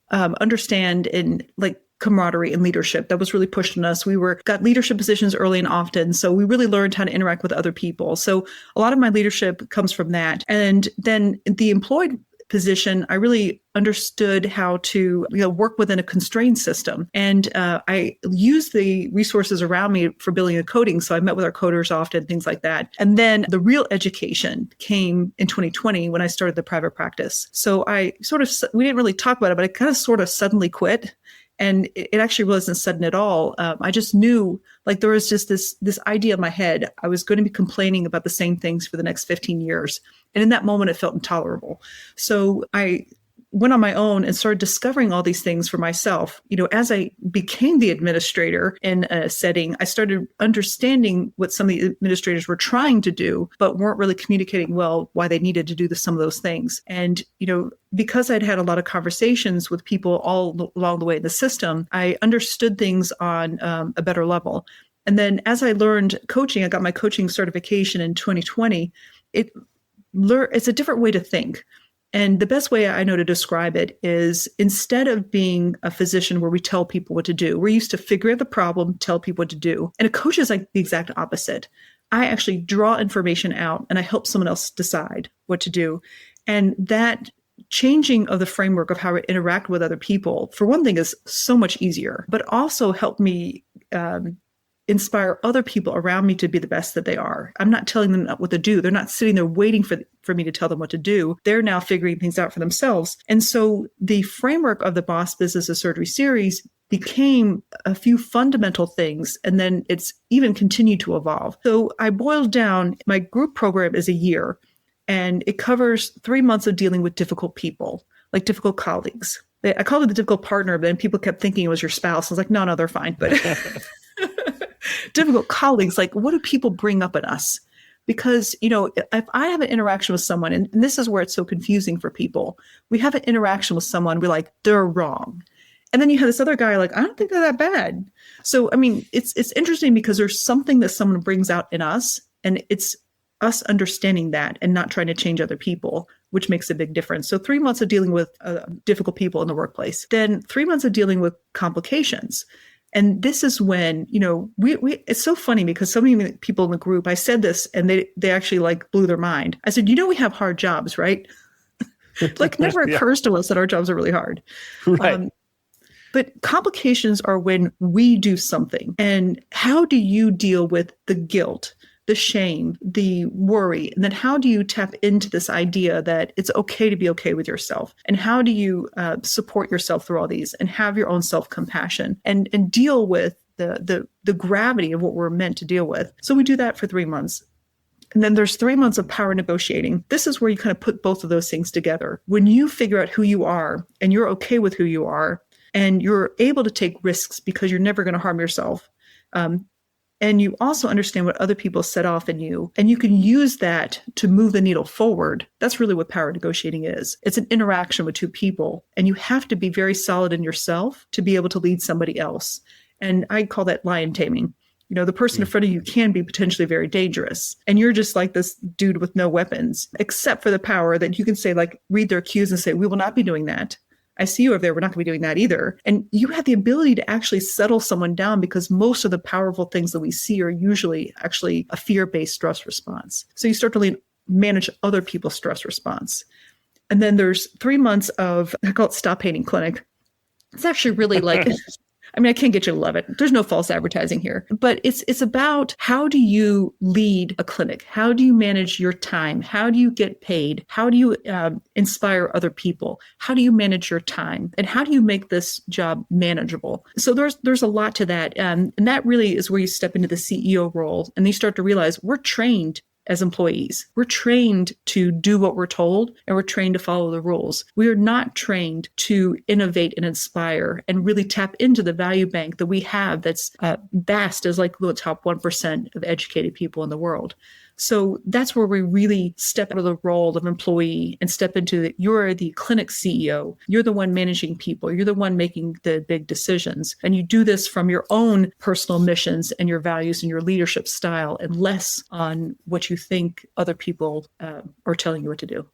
understand in like camaraderie and leadership. That was really pushed on us. We got leadership positions early and often. So we really learned how to interact with other people. So a lot of my leadership comes from that. And then the employed position, I really understood how to work within a constrained system. And I used the resources around me for building and coding. So I met with our coders often, things like that. And then the real education came in 2020 when I started the private practice. So we didn't really talk about it, but I kind of sort of suddenly quit. And it actually wasn't sudden at all. I just knew like there was just this idea in my head. I was going to be complaining about the same things for the next 15 years. And in that moment, it felt intolerable. So I went on my own and started discovering all these things for myself. As I became the administrator in a setting, I started understanding what some of the administrators were trying to do, but weren't really communicating well why they needed to do some of those things. And, because I'd had a lot of conversations with people all along the way in the system, I understood things on a better level. And then as I learned coaching, I got my coaching certification in 2020. It's a different way to think. And the best way I know to describe it is instead of being a physician where we tell people what to do, we're used to figure out the problem, tell people what to do. And a coach is like the exact opposite. I actually draw information out and I help someone else decide what to do. And that changing of the framework of how I interact with other people, for one thing, is so much easier, but also helped me inspire other people around me to be the best that they are. I'm not telling them what to do. They're not sitting there waiting for me to tell them what to do. They're now figuring things out for themselves. And so the framework of the Boss Business of Surgery series became a few fundamental things, and then it's even continued to evolve. So I boiled down, my group program is a year, and it covers 3 months of dealing with difficult people, like difficult colleagues. I called it the difficult partner, but then people kept thinking it was your spouse. I was like, no, they're fine. But difficult colleagues, like what do people bring up in us? Because, if I have an interaction with someone, and this is where it's so confusing for people, we have an interaction with someone, we're like, they're wrong. And then you have this other guy like, I don't think they're that bad. So, I mean, it's interesting because there's something that someone brings out in us, and it's us understanding that and not trying to change other people, which makes a big difference. So 3 months of dealing with difficult people in the workplace, then 3 months of dealing with complications. And this is when, it's so funny because so many people in the group, I said this and they actually like blew their mind. I said, we have hard jobs, right? Like never occurs to us that our jobs are really hard. Right. But complications are when we do something. And how do you deal with the guilt, the shame, the worry? And then how do you tap into this idea that it's okay to be okay with yourself? And how do you support yourself through all these and have your own self-compassion and deal with the gravity of what we're meant to deal with? So we do that for 3 months. And then there's 3 months of power negotiating. This is where you kind of put both of those things together. When you figure out who you are and you're okay with who you are and you're able to take risks because you're never going to harm yourself. And you also understand what other people set off in you, and you can use that to move the needle forward. That's really what power negotiating is. It's an interaction with two people, and you have to be very solid in yourself to be able to lead somebody else. And I call that lion taming. You know, the person in front of you can be potentially very dangerous. And you're just like this dude with no weapons, except for the power that you can say, like, read their cues and say, we will not be doing that. I see you over there. We're not going to be doing that either. And you have the ability to actually settle someone down because most of the powerful things that we see are usually actually a fear-based stress response. So you start to really manage other people's stress response. And then there's 3 months of, I call it Stop Hating Clinic. It's actually really like, I mean, I can't get you to love it. There's no false advertising here, but it's about how do you lead a clinic? How do you manage your time? How do you get paid? How do you inspire other people? How do you manage your time? And how do you make this job manageable? So there's a lot to that. And that really is where you step into the CEO role and you start to realize we're trained as employees. We're trained to do what we're told, and we're trained to follow the rules. We are not trained to innovate and inspire and really tap into the value bank that we have that's vast as like the top 1% of educated people in the world. So that's where we really step out of the role of employee and step into you're the clinic CEO. You're the one managing people. You're the one making the big decisions. And you do this from your own personal missions and your values and your leadership style and less on what you think other people are telling you what to do.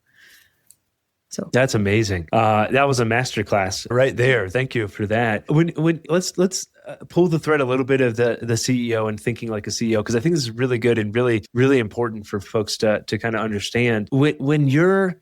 So that's amazing. That was a masterclass right there. Thank you for that. Let's pull the thread a little bit of the CEO and thinking like a CEO, because I think this is really good and really, really important for folks to kind of understand. When you're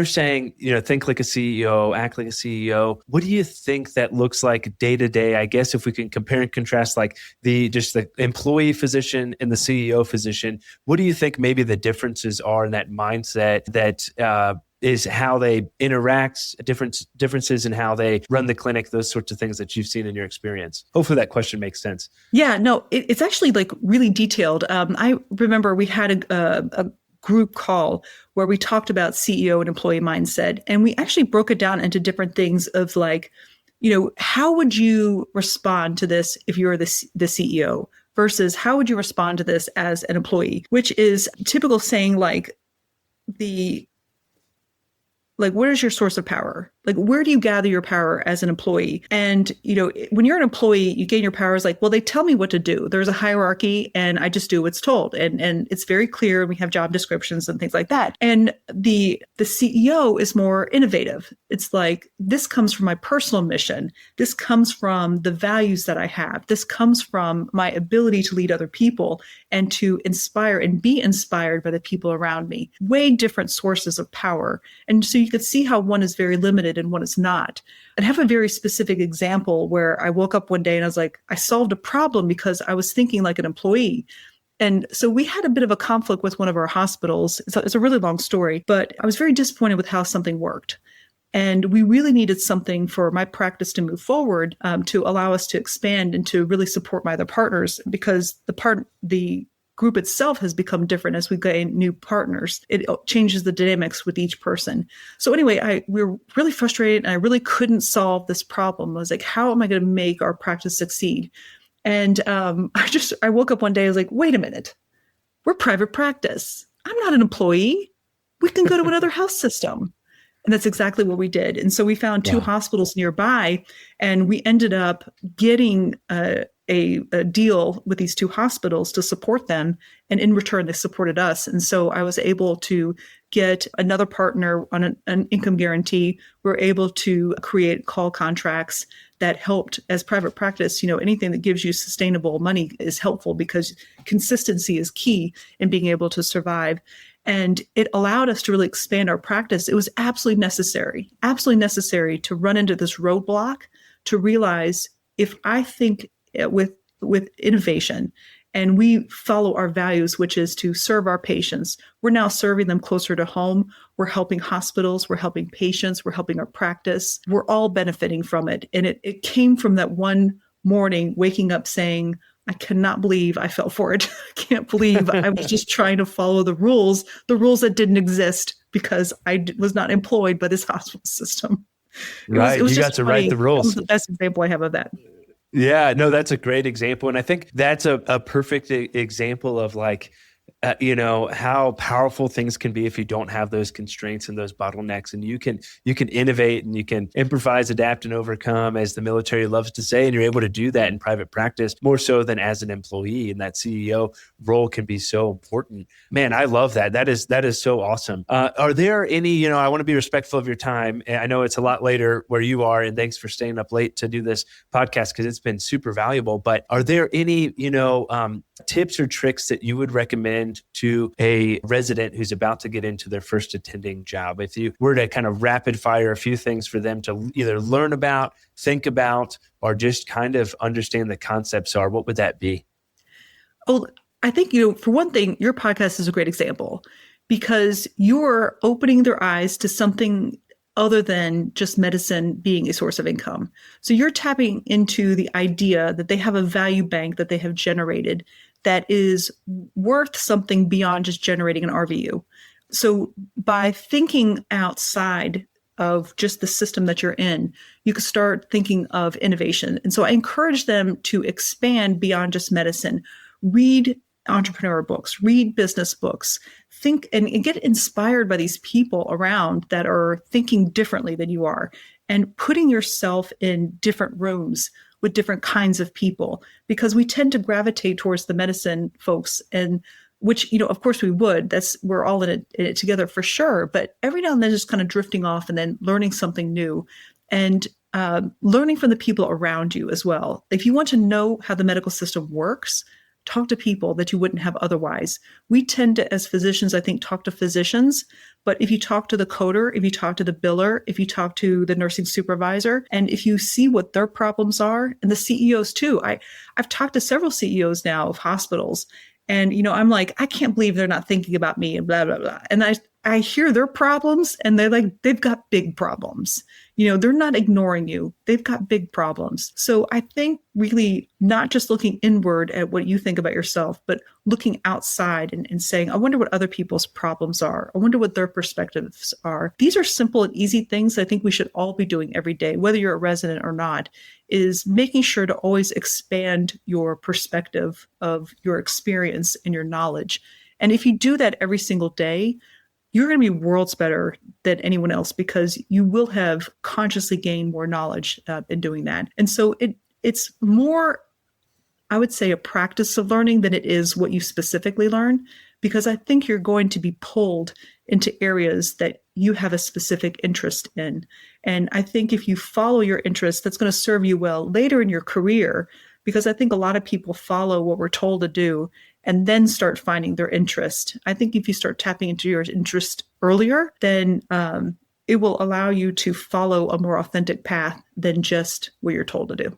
saying, you know, think like a CEO, act like a CEO, what do you think that looks like day to day? I guess if we can compare and contrast like the employee physician and the CEO physician, what do you think maybe the differences are in that mindset that is how they interact, differences in how they run the clinic, those sorts of things that you've seen in your experience? Hopefully that question makes sense. Yeah, no, it's actually like really detailed. I remember we had a group call where we talked about CEO and employee mindset, and we actually broke it down into different things of like, you know, how would you respond to this if you're the CEO versus how would you respond to this as an employee, which is typical saying like what is your source of power? Like, where do you gather your power as an employee? And, you know, when you're an employee, you gain your powers like, well, they tell me what to do. There's a hierarchy and I just do what's told. And it's very clear. And we have job descriptions and things like that. And the CEO is more innovative. It's like, this comes from my personal mission. This comes from the values that I have. This comes from my ability to lead other people and to inspire and be inspired by the people around me. Way different sources of power. And so you could see how one is very limited and one is not. I have a very specific example where I woke up one day and I was like, I solved a problem because I was thinking like an employee. And so we had a bit of a conflict with one of our hospitals. It's a really long story, but I was very disappointed with how something worked. And we really needed something for my practice to move forward, to allow us to expand and to really support my other partners, because the group itself has become different as we gain new partners. It changes the dynamics with each person. So anyway, we were really frustrated and I really couldn't solve this problem. I was like, how am I going to make our practice succeed? And I woke up one day, I was like, wait a minute, we're private practice. I'm not an employee. We can go to another health system. And that's exactly what we did. And so we found two hospitals nearby, and we ended up getting a deal with these two hospitals to support them. And in return, they supported us. And so I was able to get another partner on an income guarantee. We were able to create call contracts that helped as private practice. You know, anything that gives you sustainable money is helpful because consistency is key in being able to survive. And it allowed us to really expand our practice. It was absolutely necessary to run into this roadblock, to realize if I think with innovation and we follow our values, which is to serve our patients, we're now serving them closer to home. We're helping hospitals, we're helping patients, we're helping our practice. We're all benefiting from it. And it came from that one morning, waking up saying, I cannot believe I fell for it. I can't believe I was just trying to follow the rules that didn't exist because I was not employed by this hospital system. Right. You got to write the rules. That was the best example I have of that. Yeah, no, that's a great example. And I think that's a perfect example of like, how powerful things can be if you don't have those constraints and those bottlenecks, and you can innovate and you can improvise, adapt, and overcome, as the military loves to say, and you're able to do that in private practice more so than as an employee. And that CEO role can be so important. Man, I love that. That is so awesome. Are there any, I want to be respectful of your time. I know it's a lot later where you are, and thanks for staying up late to do this podcast because it's been super valuable. But are there any, tips or tricks that you would recommend to a resident who's about to get into their first attending job? If you were to kind of rapid fire a few things for them to either learn about, think about, or just kind of understand the concepts are, what would that be? Oh, I think, for one thing, your podcast is a great example because you're opening their eyes to something other than just medicine being a source of income. So you're tapping into the idea that they have a value bank that they have generated that is worth something beyond just generating an RVU. So by thinking outside of just the system that you're in, you can start thinking of innovation. And so I encourage them to expand beyond just medicine, read entrepreneur books, read business books, think and get inspired by these people around that are thinking differently than you are, and putting yourself in different rooms with different kinds of people, because we tend to gravitate towards the medicine folks, and which, of course we would. We're all in it together for sure. But every now and then just kind of drifting off and then learning something new and learning from the people around you as well. If you want to know how the medical system works, talk to people that you wouldn't have otherwise. We tend to, as physicians, I think, talk to physicians. But if you talk to the coder, if you talk to the biller, if you talk to the nursing supervisor, and if you see what their problems are, and the CEOs too. I've talked to several CEOs now of hospitals, and, I'm like, I can't believe they're not thinking about me and blah, blah, blah. And I hear their problems, and they're like, they've got big problems. They're not ignoring you. They've got big problems. So I think really not just looking inward at what you think about yourself, but looking outside and saying, I wonder what other people's problems are. I wonder what their perspectives are. These are simple and easy things I think we should all be doing every day, whether you're a resident or not, is making sure to always expand your perspective of your experience and your knowledge. And if you do that every single day, you're going to be worlds better than anyone else because you will have consciously gained more knowledge in doing that. And so it's more, I would say, a practice of learning than it is what you specifically learn, because I think you're going to be pulled into areas that you have a specific interest in. And I think if you follow your interest, that's going to serve you well later in your career, because I think a lot of people follow what we're told to do and then start finding their interest. I think if you start tapping into your interest earlier, then it will allow you to follow a more authentic path than just what you're told to do.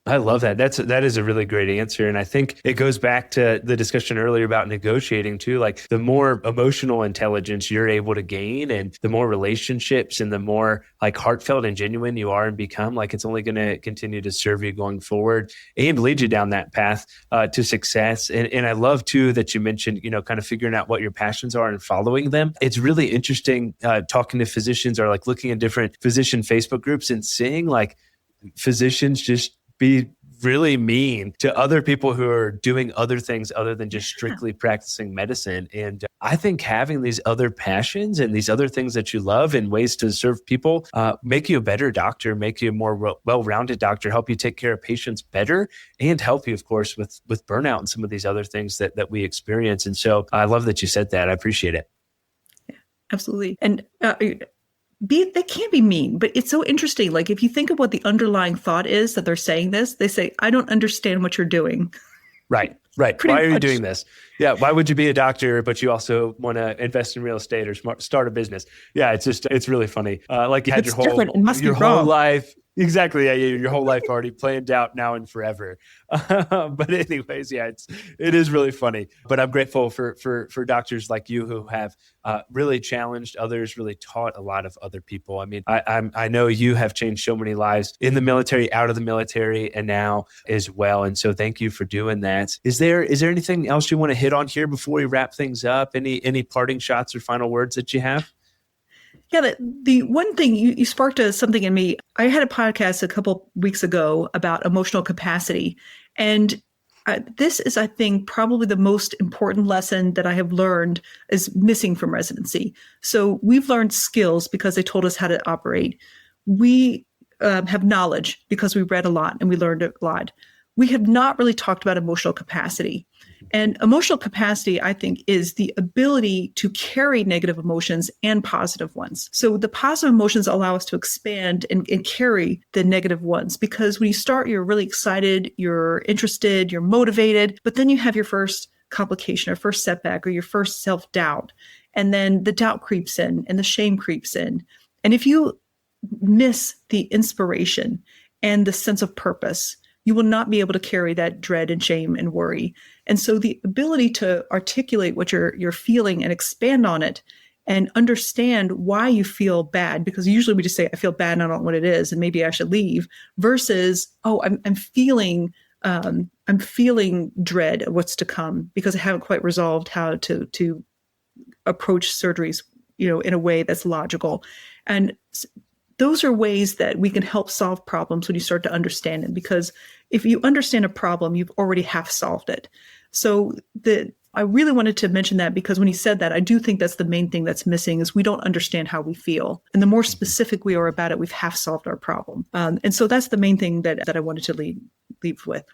I love that. That is a really great answer. And I think it goes back to the discussion earlier about negotiating too. Like the more emotional intelligence you're able to gain and the more relationships and the more like heartfelt and genuine you are and become, like it's only going to continue to serve you going forward and lead you down that path to success. And I love too that you mentioned, kind of figuring out what your passions are and following them. It's really interesting talking to physicians or like looking at different physician Facebook groups and seeing like physicians just be really mean to other people who are doing other things other than just strictly practicing medicine. And I think having these other passions and these other things that you love and ways to serve people make you a better doctor, make you a more well-rounded doctor, help you take care of patients better, and help you, of course, with burnout and some of these other things that we experience. And so I love that you said that. I appreciate it. Yeah, absolutely. And they can't be mean, but it's so interesting. Like if you think of what the underlying thought is that they're saying this, they say, I don't understand what you're doing. Right. Why are you doing this? Yeah. Why would you be a doctor, but you also want to invest in real estate or start a business? Yeah. It's really funny. Like you had your whole life. Exactly. Yeah, your whole life already planned out now and forever. But anyways, yeah, it is really funny. But I'm grateful for doctors like you who have really challenged others, really taught a lot of other people. I mean, I know you have changed so many lives in the military, out of the military, and now as well. And so thank you for doing that. Is there anything else you want to hit on here before we wrap things up? Any parting shots or final words that you have? Yeah, the one thing you sparked something in me. I had a podcast a couple weeks ago about emotional capacity. And this is, I think, probably the most important lesson that I have learned is missing from residency. So we've learned skills because they told us how to operate. We have knowledge because we read a lot and we learned a lot. We have not really talked about emotional capacity. And emotional capacity, I think, is the ability to carry negative emotions and positive ones. So the positive emotions allow us to expand and carry the negative ones, because when you start, you're really excited, you're interested, you're motivated, but then you have your first complication or first setback or your first self-doubt. And then the doubt creeps in and the shame creeps in. And if you miss the inspiration and the sense of purpose, you will not be able to carry that dread and shame and worry. And so the ability to articulate what you're feeling and expand on it and understand why you feel bad, because usually we just say, I feel bad and I don't know what it is, and maybe I should leave, versus, oh, I'm feeling dread of what's to come because I haven't quite resolved how to approach surgeries, in a way that's logical. And those are ways that we can help solve problems when you start to understand it, because if you understand a problem, you've already half solved it. So I really wanted to mention that, because when he said that, I do think that's the main thing that's missing, is we don't understand how we feel. And the more specific we are about it, we've half solved our problem. And so that's the main thing that I wanted to leave with.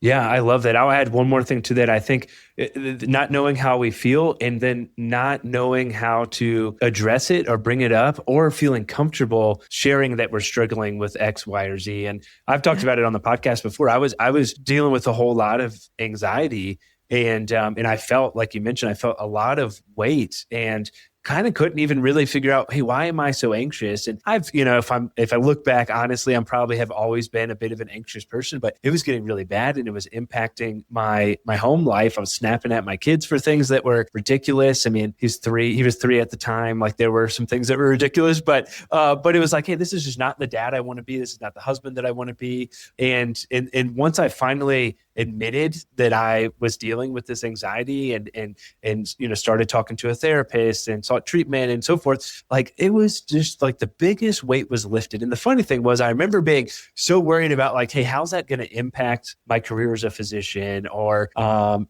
Yeah, I love that. I'll add one more thing to that. I think not knowing how we feel and then not knowing how to address it or bring it up, or feeling comfortable sharing that we're struggling with X, Y, or Z. And I've talked about it on the podcast before. I was dealing with a whole lot of anxiety, and I felt, like you mentioned, I felt a lot of weight and kind of couldn't even really figure out, hey, why am I so anxious? And I've, if I look back, honestly, I'm probably have always been a bit of an anxious person, but it was getting really bad and it was impacting my home life. I was snapping at my kids for things that were ridiculous. I mean, he was 3 at the time. Like, there were some things that were ridiculous, but it was like, hey, this is just not the dad I want to be. This is not the husband that I want to be. And once I finally admitted that I was dealing with this anxiety and started talking to a therapist and sought treatment and so forth, like, it was just like the biggest weight was lifted. And the funny thing was, I remember being so worried about, like, hey, how's that going to impact my career as a physician? Or, my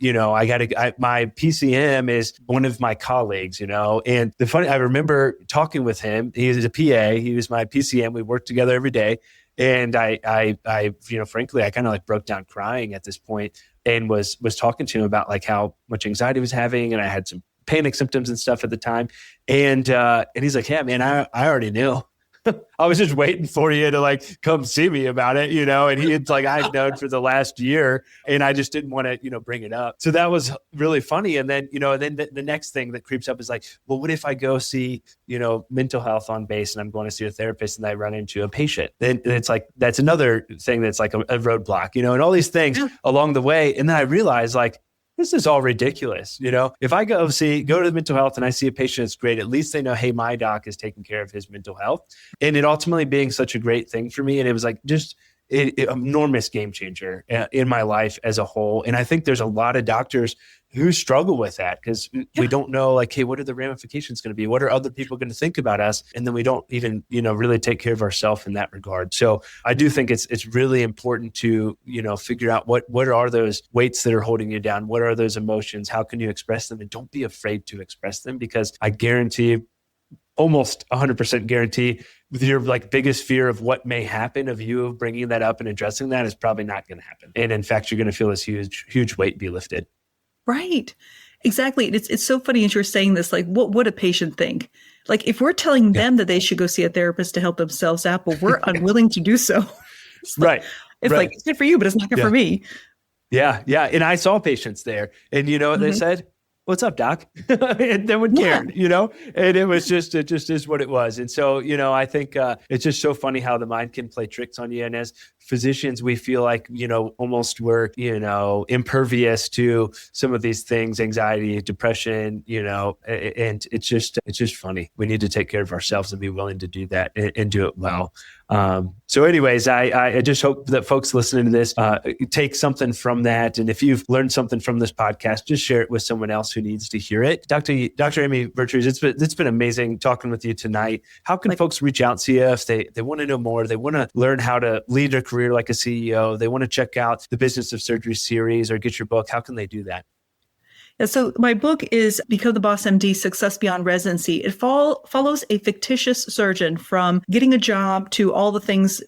PCM is one of my colleagues, and I remember talking with him. He was a PA. He was my PCM. We worked together every day. And I frankly, I kind of like broke down crying at this point and was talking to him about like how much anxiety I was having. And I had some panic symptoms and stuff at the time. And he's like, yeah, man, I already knew. I was just waiting for you to like come see me about it, and he had like, I'd known for the last year and I just didn't want to, bring it up. So that was really funny. And then, the next thing that creeps up is like, well, what if I go see, mental health on base and I'm going to see a therapist and I run into a patient? Then it's like, that's another thing that's like a roadblock, and all these things along the way. And then I realized, like, this is all ridiculous. If I go to the mental health and I see a patient that's great, at least they know, hey, my doc is taking care of his mental health. And it ultimately being such a great thing for me. And it was like just an enormous game changer in my life as a whole. And I think there's a lot of doctors who struggle with that because we don't know, like, hey, what are the ramifications going to be? What are other people going to think about us? And then we don't even, really take care of ourselves in that regard. So I do think it's really important to, figure out what are those weights that are holding you down? What are those emotions? How can you express them? And don't be afraid to express them, because I guarantee, almost 100% guarantee, with your like biggest fear of what may happen of you bringing that up and addressing that is probably not going to happen. And in fact, you're going to feel this huge weight be lifted. Right. Exactly. It's so funny as you're saying this, like, what would a patient think? Like, if we're telling them that they should go see a therapist to help themselves out, but we're unwilling to do so. It's like, like, it's good for you, but it's not good for me. Yeah. Yeah. And I saw patients there, and you know what they said? what's up, doc? And no one cared, and it just is what it was. And so, I think it's just so funny how the mind can play tricks on you. And as physicians, we feel like, almost we're, impervious to some of these things, anxiety, depression, and it's just funny. We need to take care of ourselves and be willing to do that and do it well. So anyways, I just hope that folks listening to this take something from that. And if you've learned something from this podcast, just share it with someone else who needs to hear it. Dr. Amy Vertrees, it's been amazing talking with you tonight. How can folks reach out to you if they want to know more? They want to learn how to lead a career like a CEO. They want to check out the Business of Surgery series or get your book. How can they do that? Yeah, so my book is Become the Boss MD, Success Beyond Residency. It follows a fictitious surgeon from getting a job to all the things,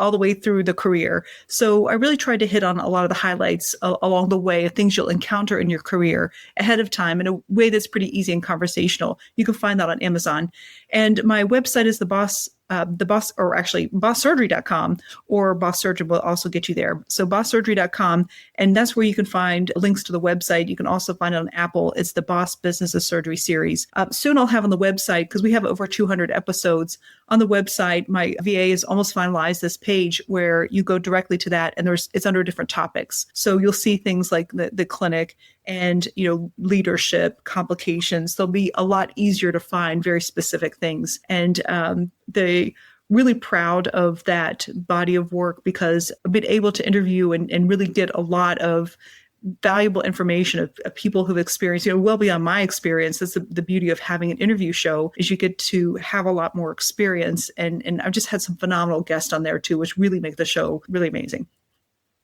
all the way through the career. So I really tried to hit on a lot of the highlights along the way of things you'll encounter in your career ahead of time in a way that's pretty easy and conversational. You can find that on Amazon. And my website is bosssurgery.com, or Boss Surgeon will also get you there. So bosssurgery.com, and that's where you can find links to the website. You can also find it on Apple. It's the Boss Business of Surgery series. Soon I'll have on the website, because we have over 200 episodes on the website. My VA has almost finalized this page where you go directly to that, and it's under different topics. So you'll see things like the clinic and, leadership, complications. They'll be a lot easier to find very specific things. And they really proud of that body of work, because I've been able to interview and really get a lot of valuable information of people who've experienced, well beyond my experience. That's the beauty of having an interview show, is you get to have a lot more experience. And I've just had some phenomenal guests on there too, which really make the show really amazing.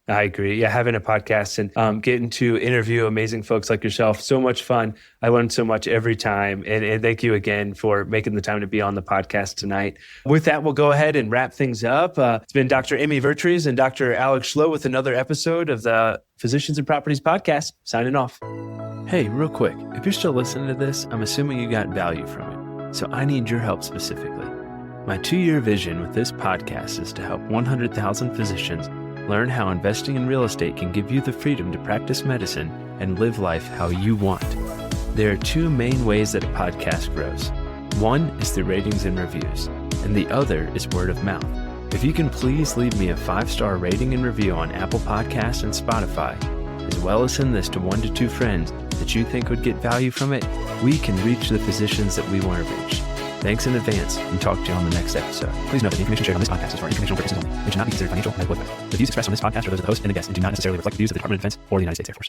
I agree. Yeah, having a podcast and getting to interview amazing folks like yourself, so much fun. I learned so much every time. And thank you again for making the time to be on the podcast tonight. With that, we'll go ahead and wrap things up. It's been Dr. Amy Vertrees and Dr. Alex 𝗏 with another episode of the Physicians and Properties podcast. Signing off. Hey, real quick, if you're still listening to this, I'm assuming you got value from it. So I need your help specifically. My 2-year vision with this podcast is to help 100,000 physicians learn how investing in real estate can give you the freedom to practice medicine and live life how you want. There are 2 main ways that a podcast grows. One is through ratings and reviews, and the other is word of mouth. If you can please leave me a 5-star rating and review on Apple Podcasts and Spotify, as well as send this to 1 to 2 friends that you think would get value from it, we can reach the physicians that we want to reach. Thanks in advance, and talk to you on the next episode. Please note that the information shared on this podcast is for informational purposes only. It should not be considered financial or medical advice. The views expressed on this podcast are those of the host and the guest and do not necessarily reflect the views of the Department of Defense or the United States Air Force.